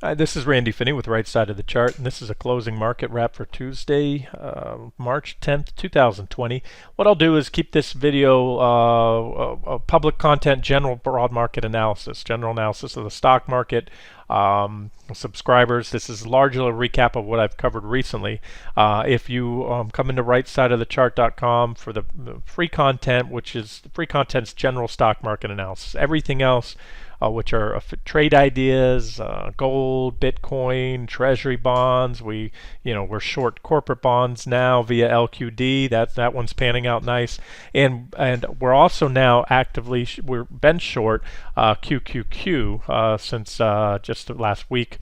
Hi, this is Randy Finney with Right Side of the Chart, and this is a closing market wrap for Tuesday, March 10th, 2020. What I'll do is keep this video public content, general broad market analysis, general analysis of the stock market, subscribers. This is largely a recap of what I've covered recently. If you come into rightsideofthechart.com for the free content, which is free content's general stock market analysis. Everything else, which are trade ideas, gold, Bitcoin, Treasury bonds. We're short corporate bonds now via LQD. That one's panning out nice, and we're also now actively we're been short QQQ since just last week.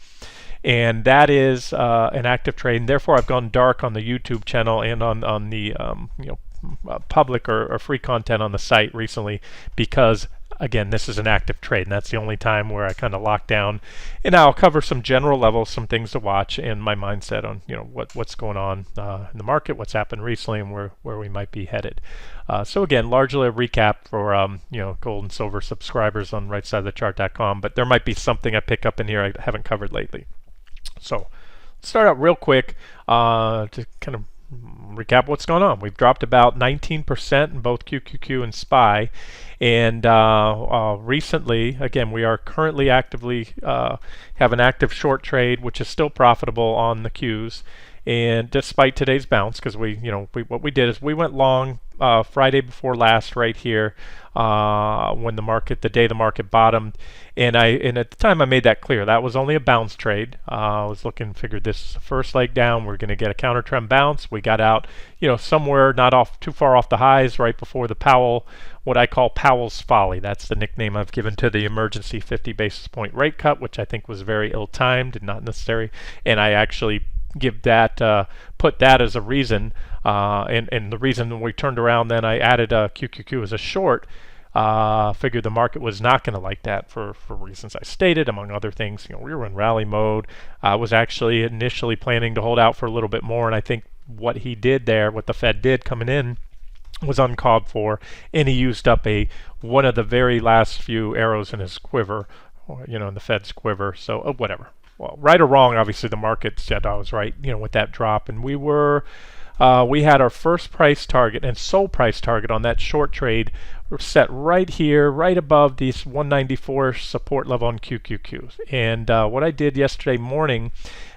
And that is an active trade, and therefore I've gone dark on the YouTube channel and on the public or free content on the site recently, because again, this is an active trade, and that's the only time where I kind of lock down. And I'll cover some general levels, some things to watch, and my mindset on what's going on in the market, what's happened recently, and where we might be headed. So again, largely a recap for gold and silver subscribers on rightsideofthechart.com, but there might be something I pick up in here I haven't covered lately. So let's start out real quick to kind of recap what's going on. We've dropped about 19% in both QQQ and SPY, and recently, again, we are currently actively have an active short trade, which is still profitable on the Qs. And despite today's bounce, because what we did is we went long Friday before last right here when the day the market bottomed, and at the time I made that clear that was only a bounce trade. I was figured this is the first leg down. We're going to get a counter trend bounce. We got out somewhere not too far off the highs right before the Powell, what I call Powell's folly. That's the nickname I've given to the emergency 50 basis point rate cut, which I think was very ill-timed and not necessary, and I actually put that as a reason, and the reason we turned around, then I added QQQ as a short. Figured the market was not going to like that for reasons I stated, among other things. We were in rally mode. I was actually initially planning to hold out for a little bit more, and I think what he did there, what the Fed did coming in, was uncalled for, and he used up one of the very last few arrows in his quiver, in the Fed's quiver. So whatever. Well, right or wrong, obviously the market said I was right, with that drop, and we had our first price target and sole price target on that short trade set right here, right above this 194 support level on QQQ. And what I did yesterday morning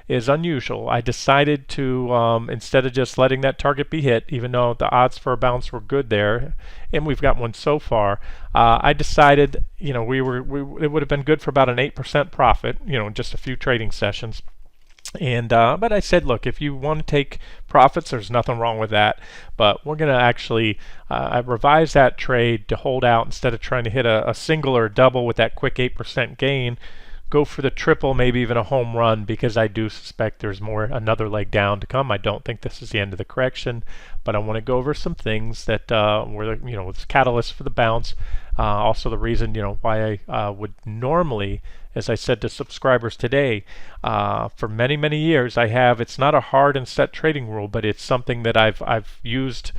is unusual. I decided to, instead of just letting that target be hit, even though the odds for a bounce were good there, and we've got one so far, I decided, it would have been good for about an 8% profit, in just a few trading sessions. And but I said, look, if you want to take profits, there's nothing wrong with that. But we're going to actually I revised that trade to hold out instead of trying to hit a single or a double with that quick 8% gain. Go for the triple, maybe even a home run, because I do suspect there's another leg down to come. I don't think this is the end of the correction, but I want to go over some things that were it's catalyst for the bounce. Also the reason why I would normally, as I said to subscribers today, for many years it's not a hard and set trading rule, but it's something that I've used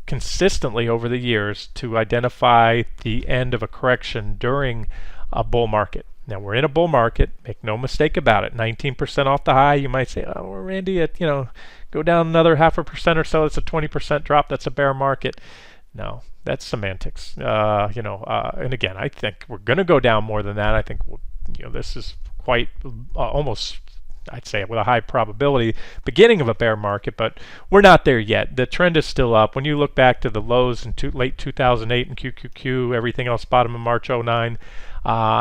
consistently over the years to identify the end of a correction during a bull market. Now we're in a bull market, make no mistake about it. 19% off the high. You might say, oh, Randy, go down another 0.5% or so. It's a 20% drop. That's a bear market. No, that's semantics. And again, I think we're going to go down more than that. I think this is quite almost, I'd say, with a high probability, beginning of a bear market, but we're not there yet. The trend is still up. When you look back to the lows in late 2008 in QQQ, everything else bottom in March 09,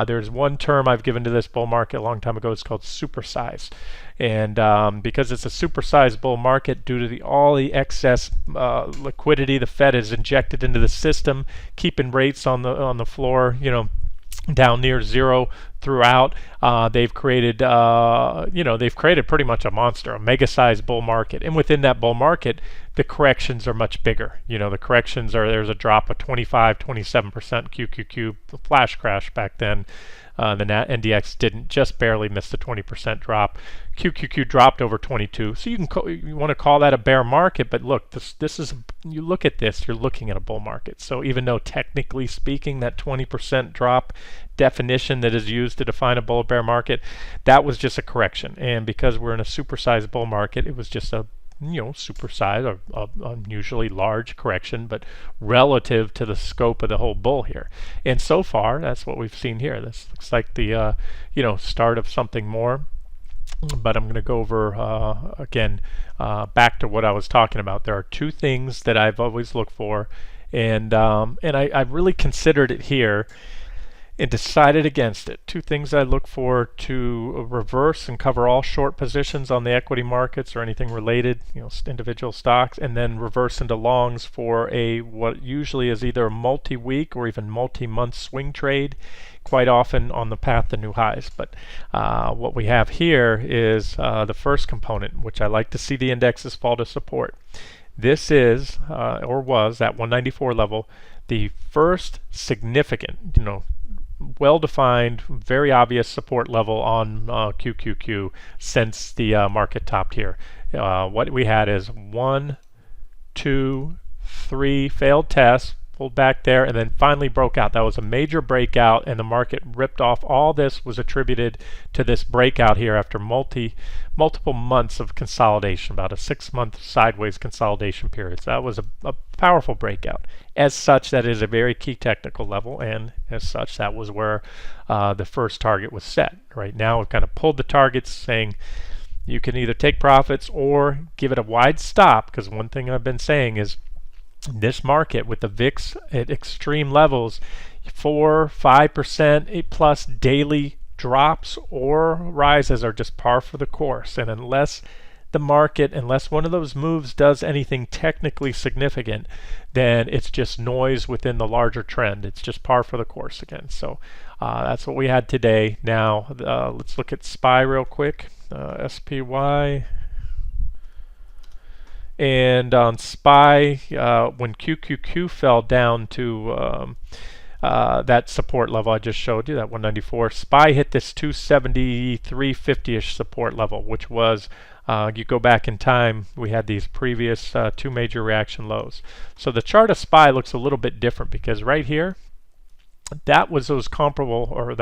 there's one term I've given to this bull market a long time ago. It's called supersize. And because it's a supersized bull market, due to all the excess liquidity the Fed has injected into the system, keeping rates on the floor, down near zero throughout, they've created pretty much a monster, a mega-sized bull market. And within that bull market, the corrections are much bigger. The corrections there's a drop of 25, 27% QQQ, flash crash back then. The NDX didn't, just barely miss the 20% drop. QQQ dropped over 22. So you want to call that a bear market, but look, this is, you look at this, you're looking at a bull market. So even though technically speaking that 20% drop definition that is used to define a bull bear market. That was just a correction, and because we're in a supersized bull market, it was just a supersized or unusually large correction, but relative to the scope of the whole bull here. And so far, that's what we've seen here. This looks like the start of something more. But I'm going to go over again back to what I was talking about. There are two things that I've always looked for, and I really considered it here and decided against it. Two things I look for to reverse and cover all short positions on the equity markets or anything related, individual stocks, and then reverse into longs for what usually is either a multi-week or even multi-month swing trade, quite often on the path to new highs. But what we have here is the first component, which I like to see the indexes fall to support. This is, or was, at 194 level, the first significant, well-defined, very obvious support level on QQQ since the market topped here. What we had is 1, 2, 3 failed tests, pulled back there, and then finally broke out. That was a major breakout, and the market ripped off. All this was attributed to this breakout here after multiple months of consolidation, about a 6-month sideways consolidation period. So that was a powerful breakout. As such, that is a very key technical level, and as such, that was where the first target was set. Right now, we've kind of pulled the targets, saying you can either take profits or give it a wide stop, because one thing I've been saying is this market with the VIX at extreme levels, 4-5% plus daily drops or rises are just par for the course. And unless one of those moves does anything technically significant, then it's just noise within the larger trend. It's just par for the course again. So that's what we had today. Now let's look at SPY real quick. SPY. And on SPY, when QQQ fell down to that support level I just showed you, that 194, SPY hit this 273.50-ish support level, which was, you go back in time, we had these previous two major reaction lows. So the chart of SPY looks a little bit different, because right here, that was those comparable, or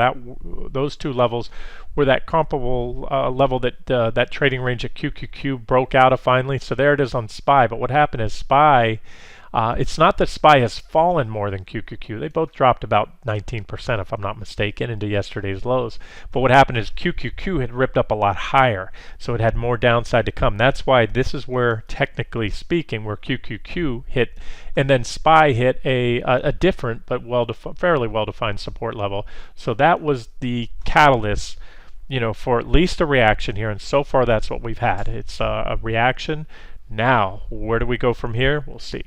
those two levels were that comparable level that that trading range at QQQ broke out of finally. So there it is on SPY. But what happened is SPY, it's not that SPY has fallen more than QQQ. They both dropped about 19%, if I'm not mistaken, into yesterday's lows. But what happened is QQQ had ripped up a lot higher, so it had more downside to come. That's why this is where, technically speaking, where QQQ hit, and then SPY hit a different but fairly well-defined support level. So that was the catalyst, for at least a reaction here, and so far that's what we've had. It's a reaction. Now, where do we go from here? We'll see.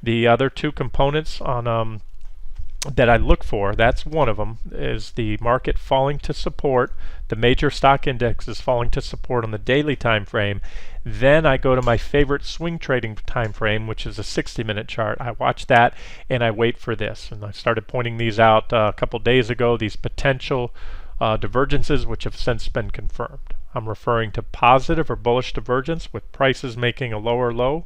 The other two components on that I look for, that's one of them, is the market falling to support. The major stock index is falling to support on the daily time frame. Then I go to my favorite swing trading time frame, which is a 60-minute chart. I watch that and I wait for this. And I started pointing these out a couple days ago, these potential divergences, which have since been confirmed. I'm referring to positive or bullish divergence with prices making a lower low.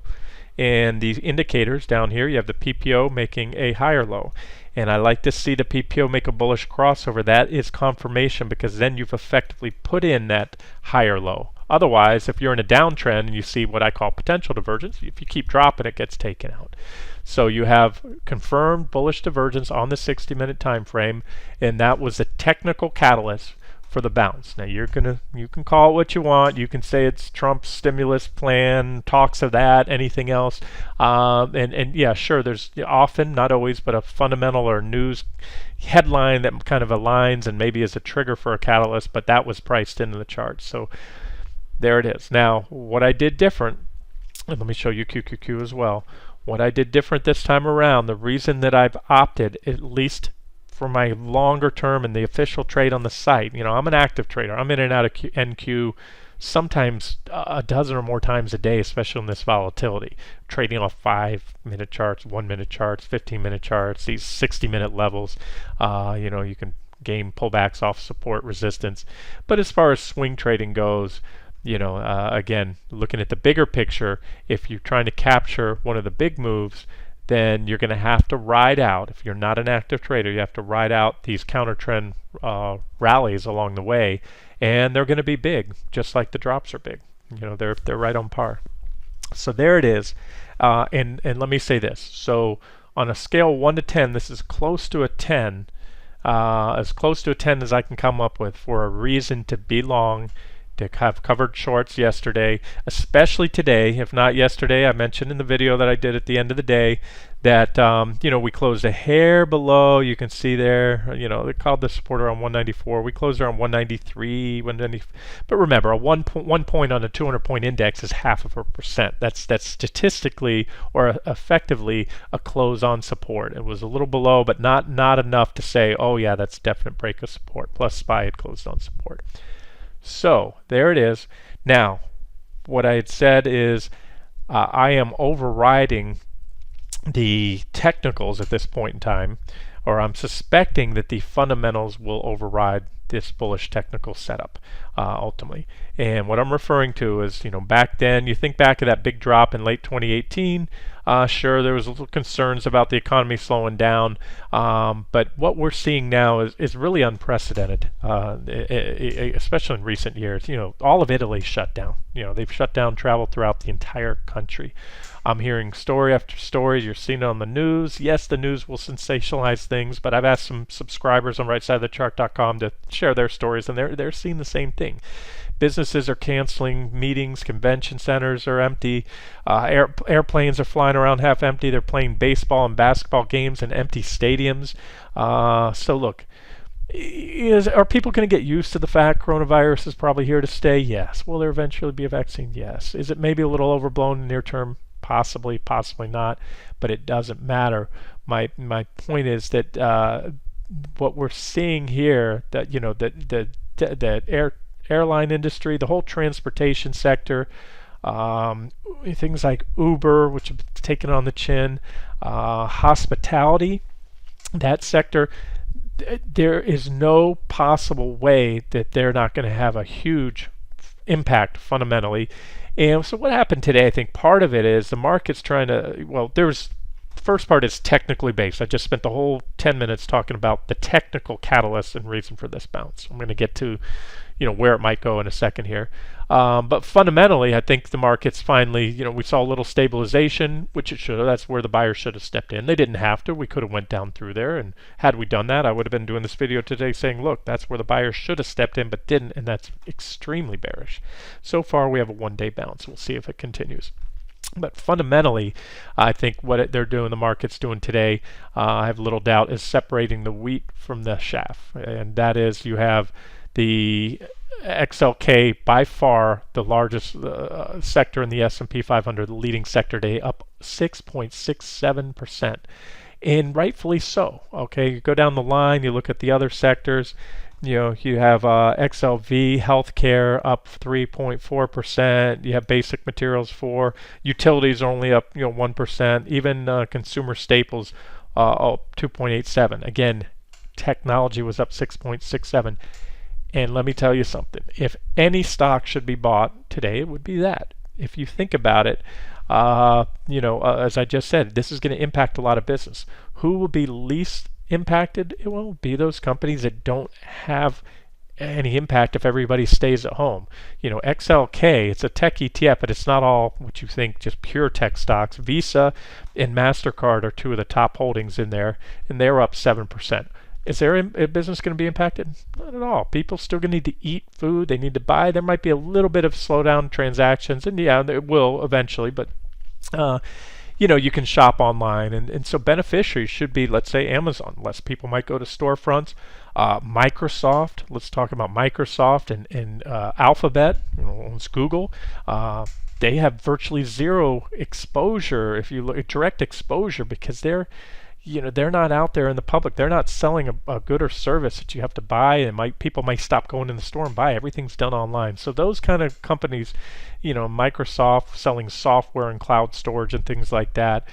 And these indicators down here, you have the PPO making a higher low. And I like to see the PPO make a bullish crossover. That is confirmation, because then you've effectively put in that higher low. Otherwise, if you're in a downtrend and you see what I call potential divergence, if you keep dropping, it gets taken out. So you have confirmed bullish divergence on the 60-minute time frame, and that was a technical catalyst for the bounce. Now you can call it what you want. You can say it's Trump's stimulus plan, talks of that, anything else. And yeah, sure, there's often, not always, but a fundamental or news headline that kind of aligns and maybe is a trigger for a catalyst, but that was priced into the chart. So there it is. Now, what I did different, and let me show you QQQ as well. What I did different this time around, the reason that I've opted, at least for my longer term and the official trade on the site, I'm an active trader. I'm in and out of NQ sometimes a dozen or more times a day, especially in this volatility. Trading off 5-minute charts, 1-minute charts, 15-minute charts, these 60-minute levels. You can game pullbacks off support, resistance. But as far as swing trading goes, again, looking at the bigger picture, if you're trying to capture one of the big moves, then you're going to have to ride out. If you're not an active trader, you have to ride out these counter trend rallies along the way, and they're going to be big, just like the drops are big. They're right on par. So there it is. And let me say this. So on a scale 1 to 10, this is close to a 10, as close to a 10 as I can come up with for a reason to be long, to have covered shorts yesterday, especially today. If not yesterday, I mentioned in the video that I did at the end of the day that we closed a hair below. You can see there, they called the support around 194. We closed around 193, 190. But remember, a 1 point on a 200-point index is 0.5%. That's statistically or effectively a close on support. It was a little below, but not enough to say, oh yeah, that's definite break of support. Plus SPY had closed on support. So there it is. Now, what I had said is I am overriding the technicals at this point in time, or I'm suspecting that the fundamentals will override this bullish technical setup ultimately. And what I'm referring to is, back then, you think back of that big drop in late 2018, sure, there was a little concerns about the economy slowing down, but what we're seeing now is really unprecedented, especially in recent years. All of Italy shut down. They've shut down travel throughout the entire country. I'm hearing story after story. You're seeing it on the news. Yes, the news will sensationalize things, but I've asked some subscribers on rightsideofthechart.com to share their stories, and they're seeing the same thing. Businesses are canceling meetings, convention centers are empty, airplanes are flying around half empty, they're playing baseball and basketball games in empty stadiums. So look, are people going to get used to the fact coronavirus is probably here to stay? Yes. Will there eventually be a vaccine? Yes. Is it maybe a little overblown in the near term? Possibly, possibly not, but it doesn't matter. My point is that what we're seeing here, that the airline industry, the whole transportation sector, things like Uber, which have taken on the chin, hospitality, that sector, there is no possible way that they're not going to have a huge impact fundamentally. And so what happened today, I think part of it is the market's trying to, first part is technically based. I just spent the whole 10 minutes talking about the technical catalyst and reason for this bounce. I'm going to get to where it might go in a second here. But fundamentally, I think the market's finally, we saw a little stabilization, which it should have. That's where the buyers should have stepped in. They didn't have to. We could have went down through there. And had we done that, I would have been doing this video today saying, look, that's where the buyers should have stepped in, but didn't. And that's extremely bearish. So far, we have a one-day bounce. We'll see if it continues. But fundamentally, I think what they're doing, the market's doing today, I have little doubt, is separating the wheat from the chaff. And that is, you have the XLK, by far the largest sector in the S&P 500, the leading sector today, up 6.67%, and rightfully so. Okay, you go down the line, you look at the other sectors. You have XLV healthcare up 3.4%. You have basic materials 4%. Utilities are only up 1%. Even consumer staples up 2.87%. Again, technology was up 6.67%. And let me tell you something. If any stock should be bought today, it would be that. If you think about it, as I just said, this is going to impact a lot of business. Who will be least impacted? It will be those companies that don't have any impact if everybody stays at home. XLK, it's a tech ETF, but it's not all what you think, just pure tech stocks. Visa and MasterCard are two of the top holdings in there, and they're up 7%. Is their business going to be impacted? Not at all. People still going to need to eat food. They need to buy. There might be a little bit of slowdown in transactions, and yeah, it will eventually, but you can shop online, and so beneficiaries should be, let's say, Amazon. Less people might go to storefronts. Microsoft, let's talk about Microsoft and Alphabet, owns Google. They have virtually zero exposure, if you look at direct exposure, because they're not out there in the public. They're not selling a good or service that you have to buy, and people might stop going in the store and buy. Everything's done online. So those kind of companies, Microsoft selling software and cloud storage and things like that,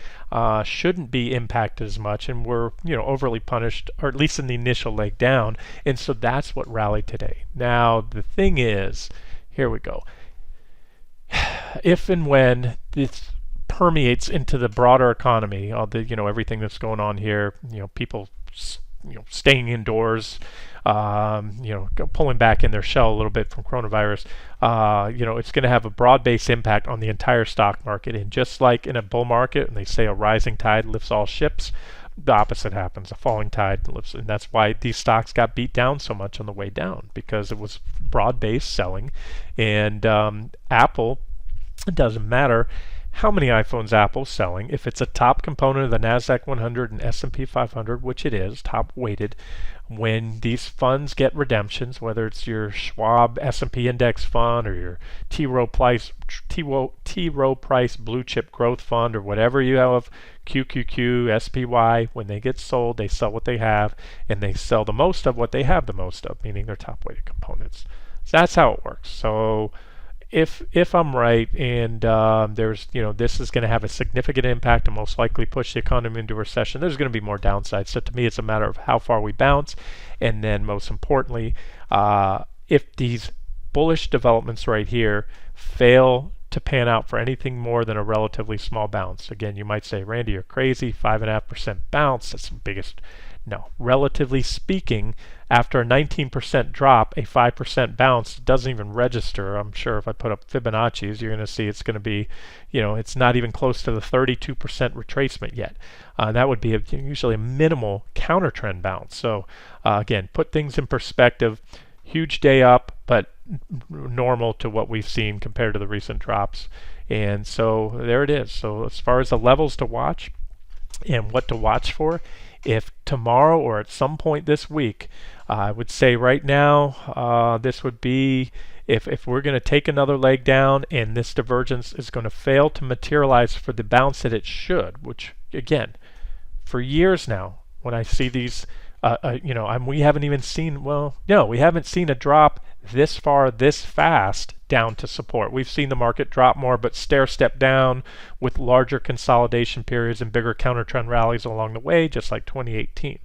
shouldn't be impacted as much, and were overly punished, or at least in the initial leg down. And so that's what rallied today. Now the thing is, here we go. If and when this permeates into the broader economy. All the everything that's going on here. People staying indoors, pulling back in their shell a little bit from coronavirus. It's going to have a broad-based impact on the entire stock market. And just like in a bull market, and they say a rising tide lifts all ships, the opposite happens. A falling tide lifts, and that's why these stocks got beat down so much on the way down, because it was broad-based selling. And Apple, it doesn't matter how many iPhones Apple's selling. If it's a top component of the NASDAQ 100 and S&P 500, which it is, top weighted, when these funds get redemptions, whether it's your Schwab S&P Index Fund or your T. Rowe Price Blue Chip Growth Fund or whatever you have, QQQ, SPY, when they get sold, they sell what they have, and they sell the most of what they have the most of, meaning their top weighted components. So that's how it works. So if I'm right, and this is going to have a significant impact and most likely push the economy into recession, there's going to be more downsides. So to me, it's a matter of how far we bounce, and then most importantly, if these bullish developments right here fail to pan out for anything more than a relatively small bounce. Again, you might say, Randy, you're crazy, 5.5% bounce, that's the biggest. No, relatively speaking, after a 19% drop, a 5% bounce doesn't even register. I'm sure if I put up Fibonacci's, you're going to see it's going to be, it's not even close to the 32% retracement yet. That would be usually a minimal counter trend bounce. So again, put things in perspective. Huge day up, but normal to what we've seen compared to the recent drops. And so there it is. So as far as the levels to watch and what to watch for, if tomorrow or at some point this week, I would say right now, this would be, if we're going to take another leg down and this divergence is going to fail to materialize for the bounce that it should, which again, for years now, when I see these, we haven't even seen, we haven't seen a drop this far, this fast down to support. We've seen the market drop more, but stair step down with larger consolidation periods and bigger counter trend rallies along the way, just like 2018.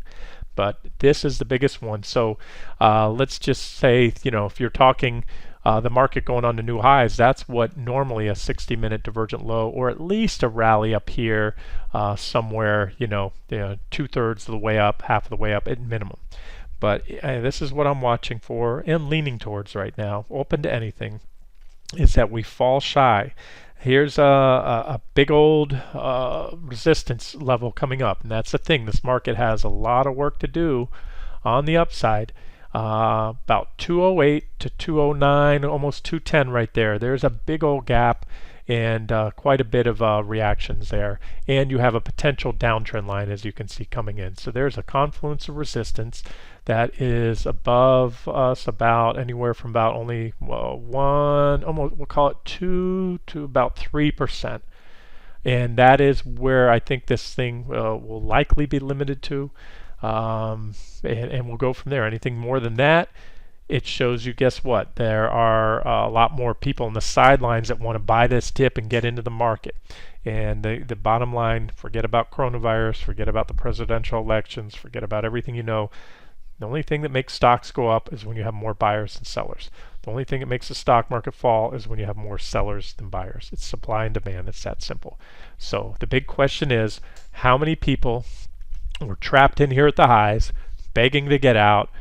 But this is the biggest one. So let's just say, if you're talking the market going on to new highs, that's what normally a 60-minute divergent low, or at least a rally up here somewhere, 2/3 of the way up, half of the way up at minimum. But this is what I'm watching for and leaning towards right now, open to anything, is that we fall shy. Here's a big old resistance level coming up, and that's the thing. This market has a lot of work to do on the upside. About 208 to 209, almost 210 right there. There's a big old gap and quite a bit of reactions there. And you have a potential downtrend line, as you can see, coming in. So there's a confluence of resistance that is above us about anywhere from about only almost, we'll call it 2 to about 3%. And that is where I think this thing will likely be limited to. And we'll go from there. Anything more than that, it shows you, guess what? There are a lot more people on the sidelines that want to buy this dip and get into the market. And the bottom line, forget about coronavirus, forget about the presidential elections, forget about everything you know. The only thing that makes stocks go up is when you have more buyers than sellers. The only thing that makes the stock market fall is when you have more sellers than buyers. It's supply and demand. It's that simple. So the big question is, how many people were trapped in here at the highs, begging to get out,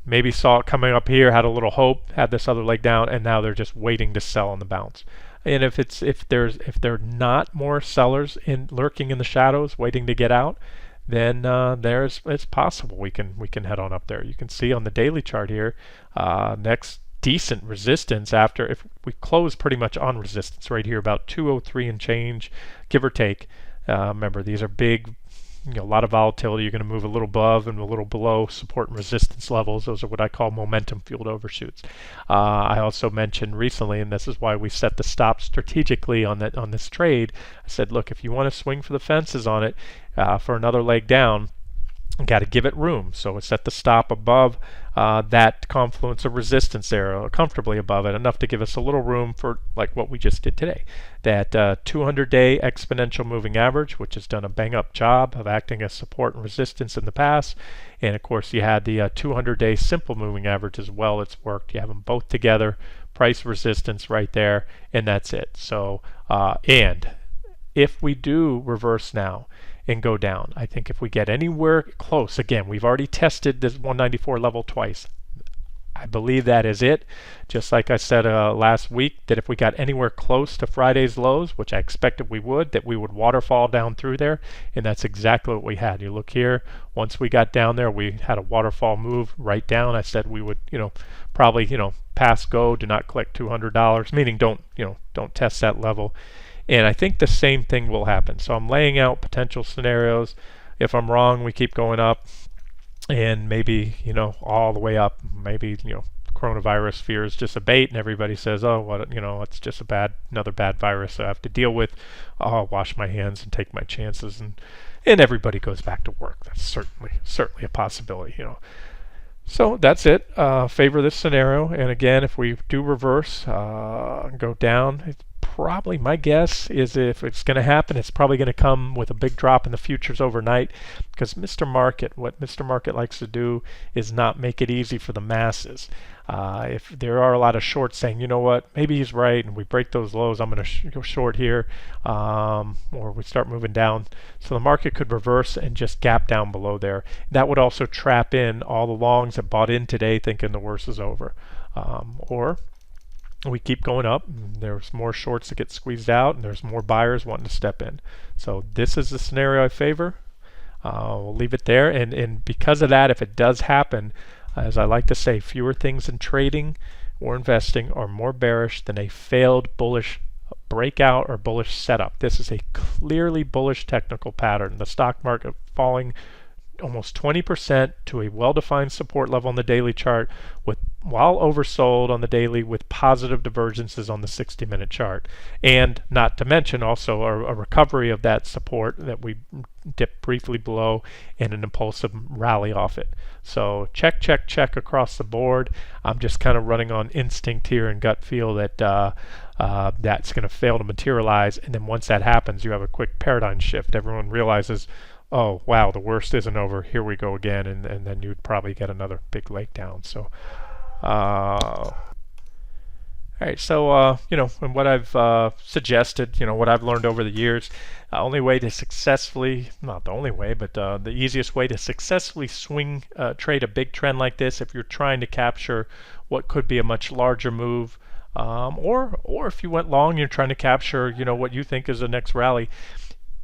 maybe saw it coming up here, had a little hope, had this other leg down, and now they're just waiting to sell on the bounce. And if there are not more sellers lurking in the shadows waiting to get out, then it's possible we can head on up there. You can see on the daily chart here, next decent resistance after, if we close pretty much on resistance right here, about 203 and change, give or take. Remember, these are big, a lot of volatility. You're going to move a little above and a little below support and resistance levels. Those are what I call momentum fueled overshoots. I also mentioned recently, and this is why we set the stop strategically on this trade. I said, look, if you want to swing for the fences on it for another leg down, you got to give it room. So it's set the stop above that confluence of resistance there, comfortably above it, enough to give us a little room for like what we just did today. That 200-day exponential moving average, which has done a bang-up job of acting as support and resistance in the past. And of course, you had the 200-day simple moving average as well. It's worked. You have them both together, price resistance right there, and that's it. So, and if we do reverse now and go down, I think if we get anywhere close, again, we've already tested this 194 level twice. I believe that is it. Just like I said last week, that if we got anywhere close to Friday's lows, which I expected we would, that we would waterfall down through there, and that's exactly what we had. You look here, once we got down there, we had a waterfall move right down. I said we would, probably, pass go, do not collect $200, meaning don't test that level. And I think the same thing will happen. So I'm laying out potential scenarios. If I'm wrong, we keep going up. And maybe, all the way up, maybe, coronavirus fears just abate and everybody says, oh, what, it's just another bad virus I have to deal with. I'll wash my hands and take my chances, and everybody goes back to work. That's certainly a possibility, So that's it. Favor this scenario. And again, if we do reverse, go down, it's probably, my guess is, if it's going to happen, it's probably going to come with a big drop in the futures overnight, because what Mr. Market likes to do is not make it easy for the masses. If there are a lot of shorts saying, you know what, maybe he's right, and we break those lows, I'm going to go short here, or we start moving down. So the market could reverse and just gap down below there. That would also trap in all the longs that bought in today thinking the worst is over. Or we keep going up, there's more shorts that get squeezed out, and there's more buyers wanting to step in. So this is the scenario I favor. We'll leave it there, and because of that, if it does happen, as I like to say, fewer things in trading or investing are more bearish than a failed bullish breakout or bullish setup. This is a clearly bullish technical pattern. The stock market falling almost 20% to a well-defined support level on the daily chart, while oversold on the daily, with positive divergences on the 60-minute chart, and not to mention also a recovery of that support that we dipped briefly below and an impulsive rally off it. So check across the board. I'm just kind of running on instinct here and gut feel that that's going to fail to materialize, and then once that happens, you have a quick paradigm shift. Everyone realizes, oh wow, the worst isn't over, here we go again, and then you'd probably get another big leg down. So all right, so and what I've suggested, what I've learned over the years, only way to successfully, not the only way, but the easiest way to successfully trade a big trend like this, if you're trying to capture what could be a much larger move, or if you went long, you're trying to capture what you think is the next rally,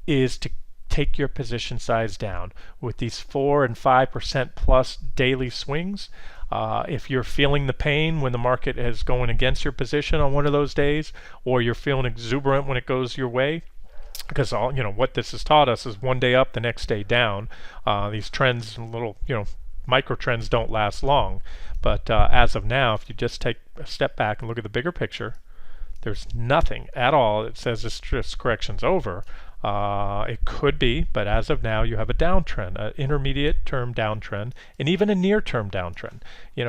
is to take your position size down with these 4 and 5% plus daily swings. If you're feeling the pain when the market is going against your position on one of those days, or you're feeling exuberant when it goes your way, because what this has taught us is one day up, the next day down. These trends, little micro trends, don't last long. But as of now, if you just take a step back and look at the bigger picture, there's nothing at all that says this correction's over. It could be, but as of now, you have a downtrend, an intermediate term downtrend, and even a near-term downtrend.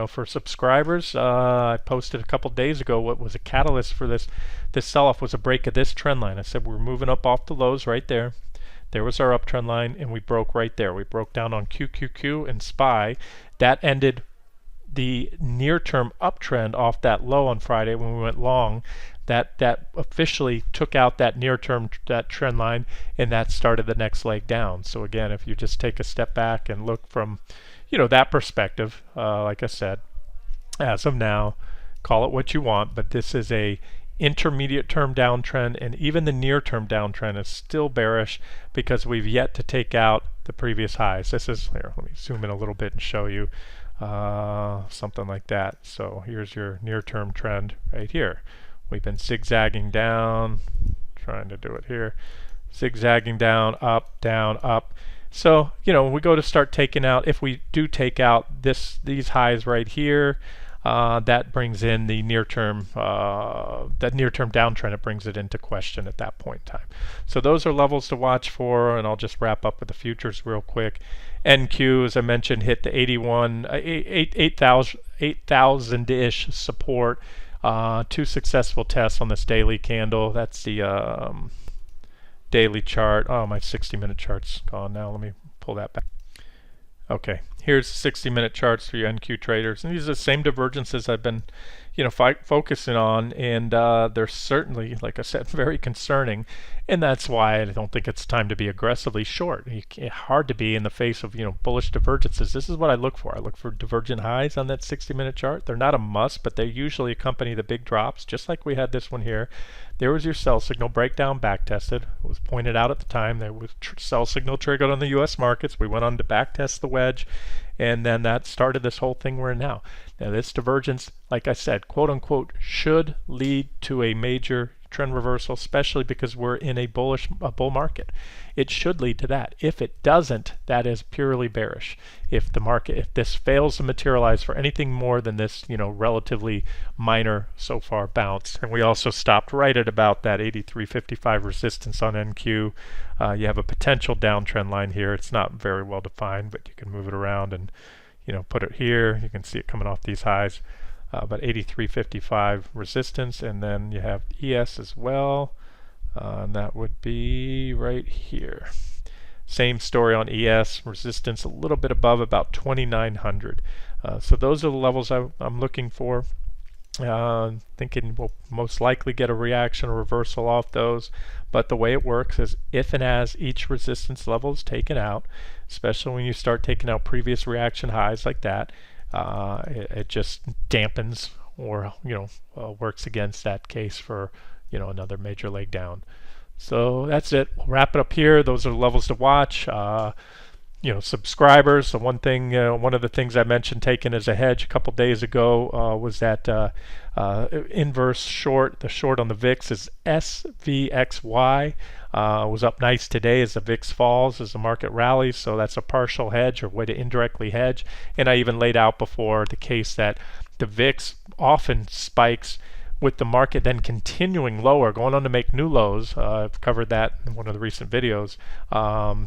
For subscribers, I posted a couple days ago what was a catalyst for this sell-off was a break of this trend line. I said we're moving up off the lows right there. There was our uptrend line, and we broke right there. We broke down on QQQ and SPY. That ended the near-term uptrend off that low on Friday when we went long. That officially took out that near-term trend line, and that started the next leg down. So again, if you just take a step back and look from that perspective, like I said, as of now, call it what you want, but this is a intermediate term downtrend, and even the near-term downtrend is still bearish because we've yet to take out the previous highs. This is here. Let me zoom in a little bit and show you something like that. So here's your near-term trend right here. We've been zigzagging down, trying to do it here, zigzagging down, up, down, up. So we go to start taking out, if we do take out these highs right here, that brings in the near-term downtrend. It brings it into question at that point in time. So those are levels to watch for, and I'll just wrap up with the futures real quick. NQ, as I mentioned, hit the 8,000-ish support. 2 successful tests on this daily candle. That's the daily chart. Oh, my 60-minute chart's gone now. Let me pull that back. Okay, here's 60-minute charts for you NQ traders, and these are the same divergences I've been focusing on, and they're certainly, like I said, very concerning, and that's why I don't think it's time to be aggressively short. Hard to be in the face of bullish divergences. This is what I look for. I look for divergent highs on that 60-minute chart. They're not a must, but they usually accompany the big drops, just like we had this one here. There was your sell signal breakdown, back tested. It was pointed out at the time there was sell signal triggered on the U.S. markets. We went on to back test the wedge, and then that started this whole thing we're in now. Now this divergence, like I said, quote unquote, should lead to a major trend reversal, especially because we're in a bull market. It should lead to that. If it doesn't, that is purely bearish. If this fails to materialize for anything more than this, relatively minor so far bounce, and we also stopped right at about that 83.55 resistance on NQ. You have a potential downtrend line here. It's not very well defined, but you can move it around and put it here. You can see it coming off these highs. But 83.55 resistance, and then you have ES as well, and that would be right here. Same story on ES, resistance a little bit above about 2,900. So those are the levels I'm looking for. Thinking we'll most likely get a reaction or reversal off those, but the way it works is if and as each resistance level is taken out, especially when you start taking out previous reaction highs like that, it just dampens or works against that case for another major leg down. So that's it. We'll wrap it up here. Those are the levels to watch. Subscribers. So one of the things I mentioned taken as a hedge a couple days ago was that inverse short. The short on the VIX is SVXY. Was up nice today as the VIX falls, as the market rallies. So that's a partial hedge or way to indirectly hedge. And I even laid out before the case that the VIX often spikes with the market then continuing lower, going on to make new lows. I've covered that in one of the recent videos.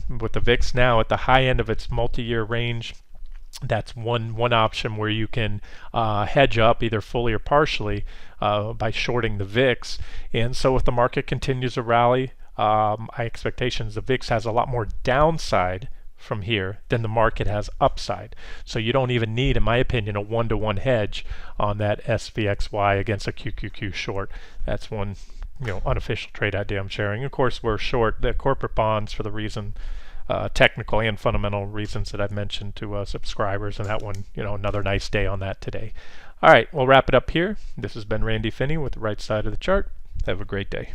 With the VIX now at the high end of its multi-year range, that's one option where you can hedge up either fully or partially by shorting the VIX. And so if the market continues to rally, my expectation is the VIX has a lot more downside from here than the market has upside. So you don't even need, in my opinion, a one-to-one hedge on that SVXY against a QQQ short. That's one unofficial trade idea I'm sharing. Of course, we're short the corporate bonds for the reason, technical and fundamental reasons that I've mentioned to subscribers, and that one, another nice day on that today. All right, we'll wrap it up here. This has been Randy Finney with the right side of the chart. Have a great day.